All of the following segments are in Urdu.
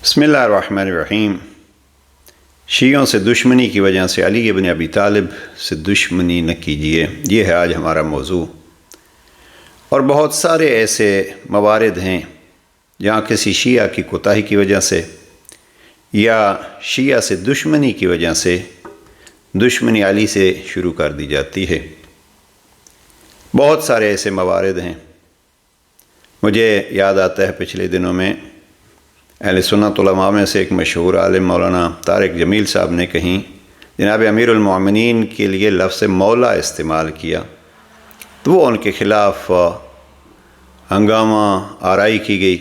بسم اللہ الرحمن الرحیم۔ شیعوں سے دشمنی کی وجہ سے علی ابن ابی طالب سے دشمنی نہ کیجیے، یہ ہے آج ہمارا موضوع۔ اور بہت سارے ایسے موارد ہیں جہاں کسی شیعہ کی کوتاہی کی وجہ سے یا شیعہ سے دشمنی کی وجہ سے دشمنی علی سے شروع کر دی جاتی ہے۔ بہت سارے ایسے موارد ہیں۔ مجھے یاد آتا ہے پچھلے دنوں میں اہل سنت علماء میں سے ایک مشہور عالم مولانا طارق جمیل صاحب نے کہیں جناب امیر المومنین کے لیے لفظ مولا استعمال کیا، تو وہ ان کے خلاف ہنگامہ آرائی کی گئی۔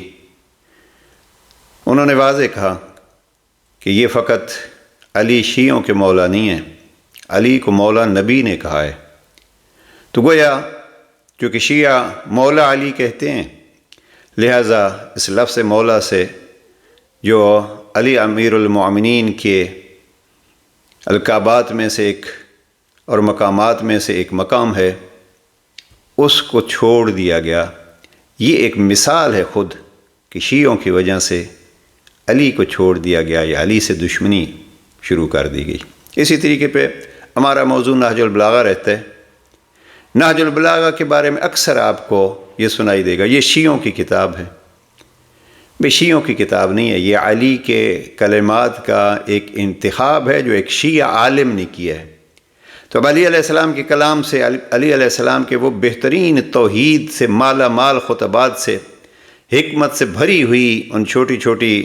انہوں نے واضح کہا کہ یہ فقط علی شیعوں کے مولا نہیں ہیں، علی کو مولا نبی نے کہا ہے۔ تو گویا چونکہ شیعہ مولا علی کہتے ہیں، لہذا اس لفظ مولا سے جو علی امیر المومنین کے القابات میں سے ایک اور مقامات میں سے ایک مقام ہے، اس کو چھوڑ دیا گیا۔ یہ ایک مثال ہے خود کہ شیعوں کی وجہ سے علی کو چھوڑ دیا گیا یا علی سے دشمنی شروع کر دی گئی۔ اسی طریقے پہ ہمارا موضوع نہج البلاغہ رہتا ہے۔ نہج البلاغہ کے بارے میں اکثر آپ کو یہ سنائی دے گا یہ شیعوں کی کتاب ہے۔ بے شیعوں کی کتاب نہیں ہے، یہ علی کے کلمات کا ایک انتخاب ہے جو ایک شیعہ عالم نے کیا ہے۔ تو اب علی علیہ السلام کے کلام سے، علی علیہ السلام کے وہ بہترین توحید سے مالا مال خطبات سے، حکمت سے بھری ہوئی ان چھوٹی چھوٹی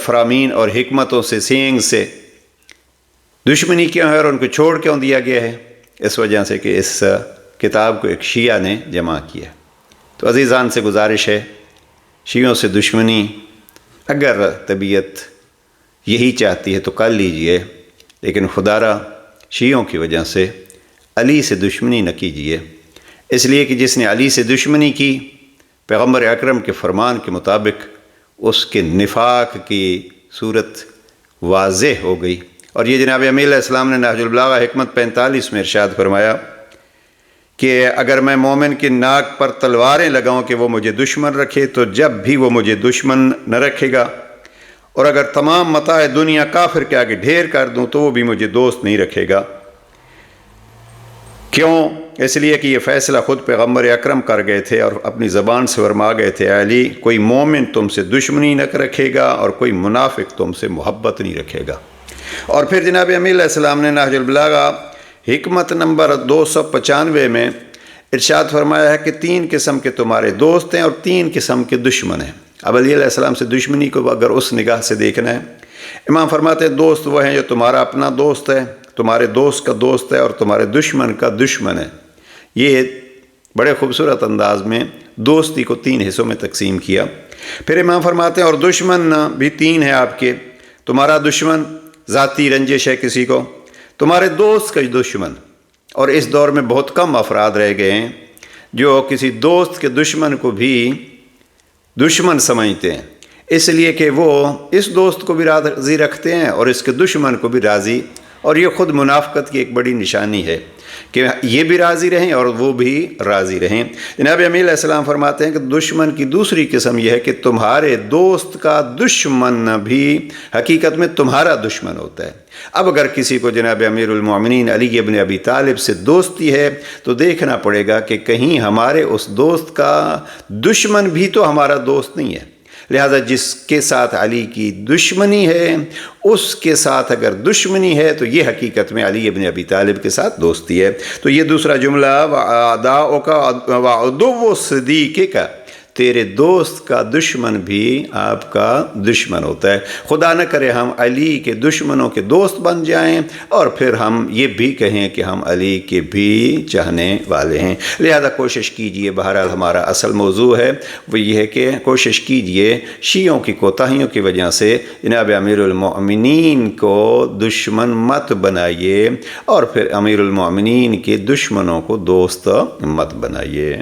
فرامین اور حکمتوں سے، سینگ سے دشمنی کیوں ہے اور ان کو چھوڑ کیوں دیا گیا ہے؟ اس وجہ سے کہ اس کتاب کو ایک شیعہ نے جمع کیا۔ تو عزیزان سے گزارش ہے، شیعوں سے دشمنی اگر طبیعت یہی چاہتی ہے تو کر لیجئے، لیکن خدا را شیعوں کی وجہ سے علی سے دشمنی نہ کیجئے، اس لیے کہ جس نے علی سے دشمنی کی پیغمبر اکرم کے فرمان کے مطابق اس کے نفاق کی صورت واضح ہو گئی۔ اور یہ جناب امیر علیہ السلام نے نہج البلاغہ حکمت 45 میں ارشاد فرمایا کہ اگر میں مومن کی ناک پر تلواریں لگاؤں کہ وہ مجھے دشمن رکھے تو جب بھی وہ مجھے دشمن نہ رکھے گا، اور اگر تمام متاع دنیا کافر کے آگے ڈھیر کر دوں تو وہ بھی مجھے دوست نہیں رکھے گا۔ کیوں؟ اس لیے کہ یہ فیصلہ خود پیغمبر اکرم کر گئے تھے اور اپنی زبان سے فرما گئے تھے، علی کوئی مومن تم سے دشمنی نہ رکھے گا اور کوئی منافق تم سے محبت نہیں رکھے گا۔ اور پھر جناب امیر علیہ السلام نے نہج البلاغہ حکمت نمبر 295 میں ارشاد فرمایا ہے کہ 3 قسم کے تمہارے دوست ہیں اور 3 قسم کے دشمن ہیں۔ اب علی علیہ السلام سے دشمنی کو اگر اس نگاہ سے دیکھنا ہے، امام فرماتے ہیں دوست وہ ہیں جو تمہارا اپنا دوست ہے، تمہارے دوست کا دوست ہے اور تمہارے دشمن کا دشمن ہے۔ یہ بڑے خوبصورت انداز میں دوستی کو 3 حصوں میں تقسیم کیا۔ پھر امام فرماتے ہیں اور دشمن بھی 3 ہیں آپ کے، تمہارا دشمن ذاتی رنجش ہے کسی کو، تمہارے دوست کا دشمن، اور اس دور میں بہت کم افراد رہ گئے ہیں جو کسی دوست کے دشمن کو بھی دشمن سمجھتے ہیں، اس لیے کہ وہ اس دوست کو بھی راضی رکھتے ہیں اور اس کے دشمن کو بھی راضی، اور یہ خود منافقت کی ایک بڑی نشانی ہے کہ یہ بھی راضی رہیں اور وہ بھی راضی رہیں۔ جناب امیر علیہ السلام فرماتے ہیں کہ دشمن کی دوسری قسم یہ ہے کہ تمہارے دوست کا دشمن بھی حقیقت میں تمہارا دشمن ہوتا ہے۔ اب اگر کسی کو جناب امیر المومنین علی ابن ابی طالب سے دوستی ہے تو دیکھنا پڑے گا کہ کہیں ہمارے اس دوست کا دشمن بھی تو ہمارا دوست نہیں ہے، لہذا جس کے ساتھ علی کی دشمنی ہے اس کے ساتھ اگر دشمنی ہے تو یہ حقیقت میں علی ابن ابی طالب کے ساتھ دوستی ہے۔ تو یہ دوسرا جملہ وَأَعْدَاؤُكَ وَعَدُوُّ صِدِيقِكَ، تیرے دوست کا دشمن بھی آپ کا دشمن ہوتا ہے۔ خدا نہ کرے ہم علی کے دشمنوں کے دوست بن جائیں اور پھر ہم یہ بھی کہیں کہ ہم علی کے بھی چاہنے والے ہیں۔ لہذا کوشش کیجئے، بہرحال ہمارا اصل موضوع ہے وہ یہ ہے کہ کوشش کیجئے شیعوں کی کوتاہیوں کی وجہ سے جناب امیر المومنین کو دشمن مت بنائیے اور پھر امیر المومنین کے دشمنوں کو دوست مت بنائیے۔